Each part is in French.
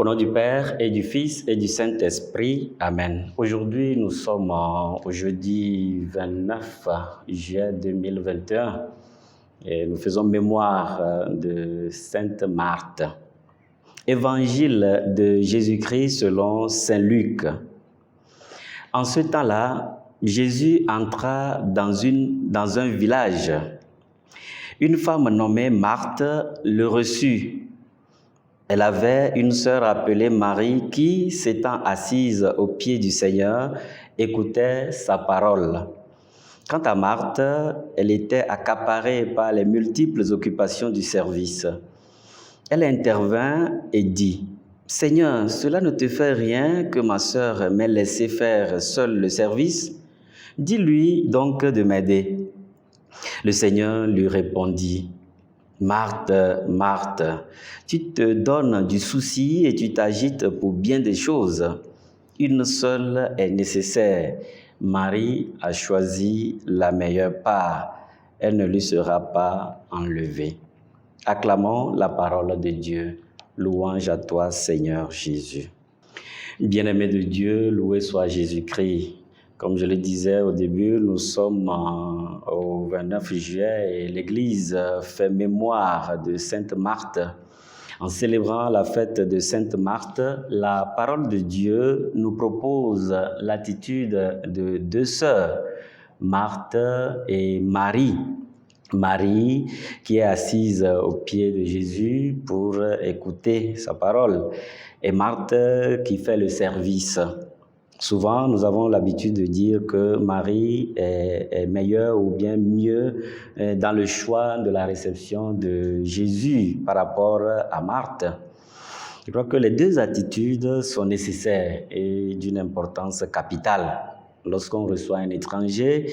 Au nom du Père et du Fils et du Saint-Esprit. Amen. Aujourd'hui, nous sommes au jeudi 29 juillet 2021 et nous faisons mémoire de Sainte Marthe. Évangile de Jésus-Christ selon Saint Luc. En ce temps-là, Jésus entra dans un village. Une femme nommée Marthe le reçut. Elle avait une sœur appelée Marie qui, s'étant assise aux pieds du Seigneur, écoutait sa parole. Quant à Marthe, elle était accaparée par les multiples occupations du service. Elle intervint et dit : « Seigneur, cela ne te fait rien que ma sœur m'ait laissé faire seule le service ? Dis-lui donc de m'aider. » Le Seigneur lui répondit : « Marthe, Marthe, tu te donnes du souci et tu t'agites pour bien des choses. Une seule est nécessaire. Marie a choisi la meilleure part. Elle ne lui sera pas enlevée. » Acclamons la parole de Dieu. Louange à toi, Seigneur Jésus. Bien-aimé de Dieu, loué soit Jésus-Christ. Comme je le disais au début, nous sommes au 29 juillet et l'Église fait mémoire de Sainte Marthe. En célébrant la fête de Sainte Marthe, la parole de Dieu nous propose l'attitude de deux sœurs, Marthe et Marie. Marie qui est assise aux pieds de Jésus pour écouter sa parole et Marthe qui fait le service. Souvent, nous avons l'habitude de dire que Marie est meilleure ou bien mieux dans le choix de la réception de Jésus par rapport à Marthe. Je crois que les deux attitudes sont nécessaires et d'une importance capitale. Lorsqu'on reçoit un étranger,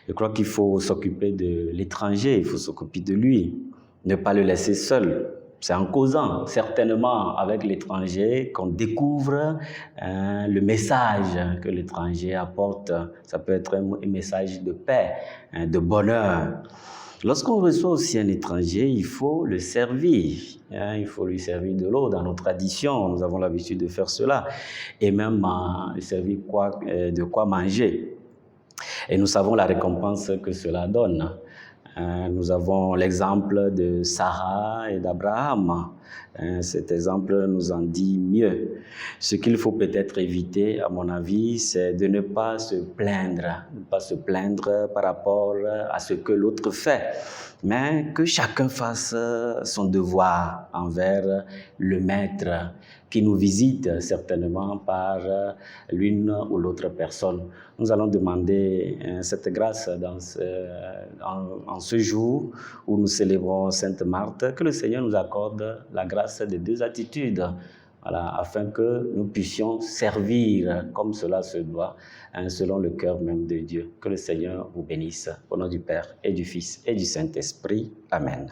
je crois qu'il faut s'occuper de l'étranger, il faut s'occuper de lui, ne pas le laisser seul. C'est en causant certainement avec l'étranger qu'on découvre le message que l'étranger apporte. Ça peut être un message de paix, de bonheur. Lorsqu'on reçoit aussi un étranger, il faut le servir. Il faut lui servir de l'eau. Dans nos traditions, nous avons l'habitude de faire cela. Et même lui servir de quoi manger. Et nous savons la récompense que cela donne. Nous avons l'exemple de Sarah et d'Abraham. Cet exemple nous en dit mieux. Ce qu'il faut peut-être éviter, à mon avis, c'est de ne pas se plaindre. Ne pas se plaindre par rapport à ce que l'autre fait, mais que chacun fasse son devoir envers le maître qui nous visite certainement par l'une ou l'autre personne. Nous allons demander cette grâce en ce jour où nous célébrons Sainte Marthe, que le Seigneur nous accorde la grâce des deux attitudes, voilà, afin que nous puissions servir comme cela se doit, selon le cœur même de Dieu. Que le Seigneur vous bénisse. Au nom du Père et du Fils et du Saint-Esprit. Amen.